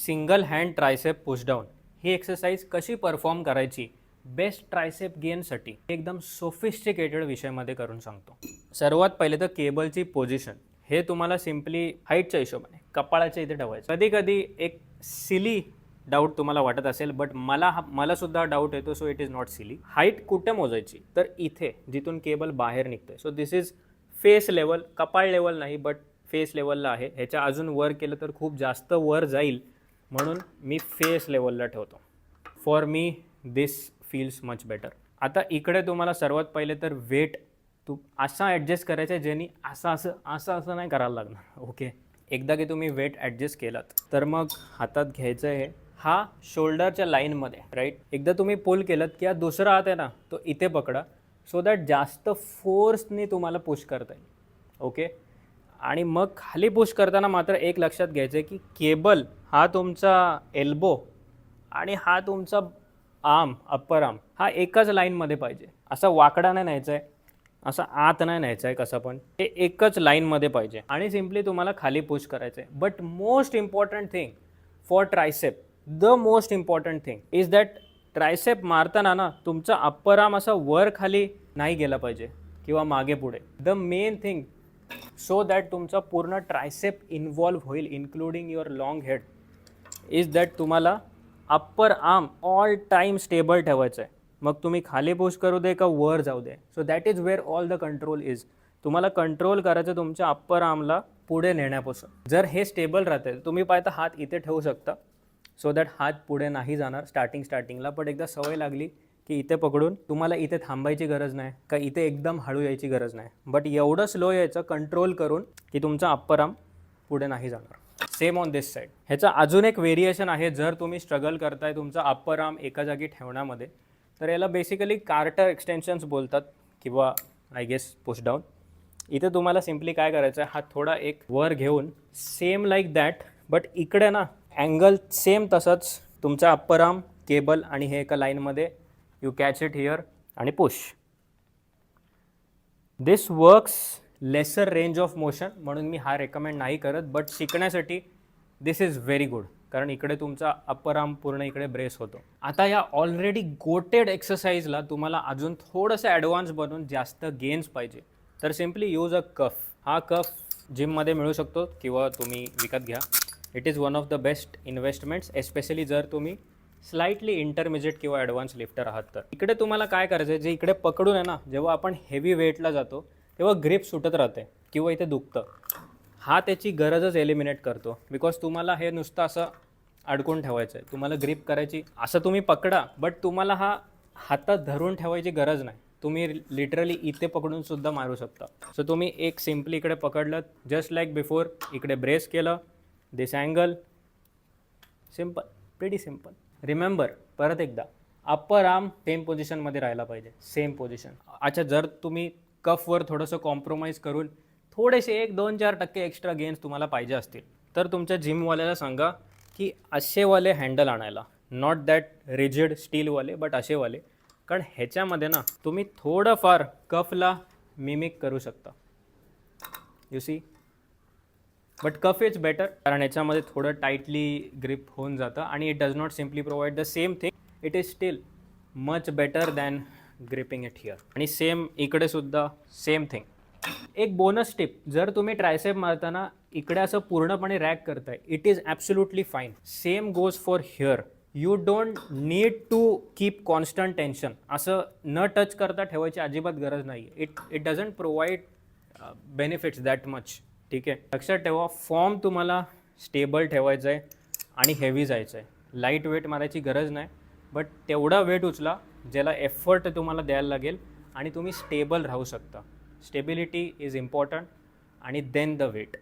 Single hand tricep पुशडाऊन ही exercise कशी perform करायची best tricep गेनसाठी एकदम सोफिस्टिकेटेड विषयामध्ये करून सांगतो. सर्वात पहिले तर केबलची पोझिशन हे तुम्हाला सिम्पली हाईटच्या हिशोबाने कपाळाच्या इथे ठेवायचं. कधी कधी एक सिली डाऊट तुम्हाला वाटत असेल, बट मला सुद्धा डाऊट येतो, so it is not silly. Height कुठे मोजायची तर इथे जिथून केबल बाहेर निघते. So this is face level, कपाळ लेवल नाही बट फेस लेवलला आहे. ह्याच्या अजून वर केलं तर खूप जास्त वर जाईल, म्हणून मी फेस लेवलला ठेवतो. For me this feels much better. आता इकडे तुम्हाला सर्वात पहिले तर वेट असा ॲडजस्ट करायचा आहे ज्यांनी असं नाही करायला लागणार. ओके, एकदा की तुम्ही वेट ॲडजस्ट केलात तर मग हातात घ्यायचं आहे हा शोल्डरच्या लाईनमध्ये, राईट. एकदा तुम्ही पुल केलं की हा दुसरा हात आहे ना तो इथे पकडा, सो दॅट जास्त फोर्सनी तुम्हाला पुश करता येईल. ओके, आणि मग खाली पुश करताना मात्र एक लक्षात घ्यायचं आहे की केबल हा तुमचा एल्बो आणि हा तुमचा आर्म, अप्पर आर्म हा एकाच लाईनमध्ये पाहिजे. असा वाकडा नाही न्यायचा आहे, असा आत नाही न्यायचा आहे, कसं पण हे एकच लाईनमध्ये पाहिजे आणि सिम्पली तुम्हाला खाली पुश करायचं आहे. But most important thing for tricep, the most important thing is that tricep मारताना ना तुमचा अप्पर आर्म असा वर खाली नाही गेला पाहिजे किंवा मागे पुढे. The main thing so that तुमचा पूर्ण ट्रायसेप इन्व्हॉल्व होईल including your long head is that तुम्हाला upper arm all time stable ठेवायचं आहे. मग तुम्ही खाली पुश करू दे का वर जाऊ दे, so that is where all the control is. तुम्हाला कंट्रोल करायचं तुमच्या अप्पर आर्मला पुढे नेण्यापासून. जर हे स्टेबल राहते तुम्ही पाहता हात इथे ठेवू शकता, सो दॅट हात पुढे नाही जाणार स्टार्टिंगला. पण एकदा सवय लागली की इथे पकडून तुम्हाला इथे थांबायची गरज नाही का इथे एकदम हळू यायची गरज नाही, बट एवढं स्लो यायचं कंट्रोल करून की तुमचा अप्पर आर्म पुढे नाही जाणार. Same on this side. ह्याचा अजून एक व्हेरिएशन आहे. जर तुम्ही स्ट्रगल करताय तुमचा अप्पर आर्म एका जागी ठेवण्यामध्ये, तर याला बेसिकली कार्टर एक्सटेन्शन्स बोलतात किंवा आय गेस पुशडाऊन. इथे तुम्हाला सिम्पली काय करायचं आहे, हा थोडा एक वर घेऊन सेम लाईक दॅट, बट इकडे ना अँगल सेम तसंच तुमचा अप्पर आर्म केबल आणि हे एका लाईनमध्ये यू कॅच इट हिअर आणि push. This works lesser range of motion म्हणून मी हा रेकमेंड नाही करत, बट शिकण्यासाठी दिस इज व्हेरी गुड, कारण इकडे तुमचा अप्पर आर्म पूर्ण इकडे ब्रेस होतो. आता या ऑलरेडी गोटेड एक्सरसाइजला तुम्हाला अजून थोडंसं ॲडव्हान्स बनवून जास्त गेन्स पाहिजे तर सिम्पली यूज अ कफ. हा कफ जिममध्ये मिळू शकतो किंवा तुम्ही विकत घ्या. It is one of the best investments, especially जर तुम्ही स्लाइटली इंटरमिजिएट किंवा ॲडव्हान्स लिफ्टर आहात तर. इकडे तुम्हाला काय करायचं आहे, जे इकडे पकडून आहे ना, जेव्हा आपण हेवी वेटला जातो तेव्हा ग्रिप सुटत राहते किंवा इथे दुखतं. हा त्याची गरजच एलिमिनेट करतो, बिकॉज तुम्हाला हे नुसतं असं अडकून ठेवायचं आहे. तुम्हाला ग्रिप करायची, असं तुम्ही पकडा, बट तुम्हाला हा हातात धरून ठेवायची गरज नाही. तुम्ही लिटरली इथे पकडून सुद्धा मारू शकता. सो तुम्ही एक सिम्पली इकडे पकडलं, जस्ट लाईक बिफोर, इकडे ब्रेस केलं, this angle, simple, pretty simple. Remember, परत एकदा अप्पर आर्म सेम पोझिशनमध्ये राहायला पाहिजे, सेम पोझिशन. अच्छा, जर तुम्ही कफवर थोडंसं कॉम्प्रोमाइज करून थोडेसे 1-2-4% एक्स्ट्रा गेन्स तुम्हाला पाहिजे असतील तर तुमच्या जिमवाल्याला सांगा की असेवाले हँडल आणायला, नॉट दॅट रिजिड स्टीलवाले, बट असेवाले. कारण ह्याच्यामध्ये ना तुम्ही थोडंफार कफला मिमिक करू शकता, you see. But cuff is better, कारण ह्याच्यामध्ये थोडं टाईटली ग्रिप होऊन जातं आणि it does not simply provide the same thing. It is still much better than gripping it here. आणि सेम इकडे सुद्धा सेम थिंग. एक बोनस टिप, जर तुम्ही ट्रायसेप मारताना इकडे असं पूर्णपणे रॅक करताय, it is absolutely fine. Same goes for here. You don't need to keep constant tension. असं न टच करता ठेवायची अजिबात गरज नाही. It doesn't provide benefits that much. ठीक आहे, लक्षात ठेवा, फॉर्म तुम्हाला स्टेबल ठेवायचं आहे आणि हेवी जायचं आहे. लाईट वेट मारायची गरज नाही, बट तेवढा वेट उचला ज्याला एफर्ट तुम्हाला द्यायला लागेल आणि तुम्ही स्टेबल राहू शकता. स्टेबिलिटी इज इम्पॉर्टंट आणि देन द वेट.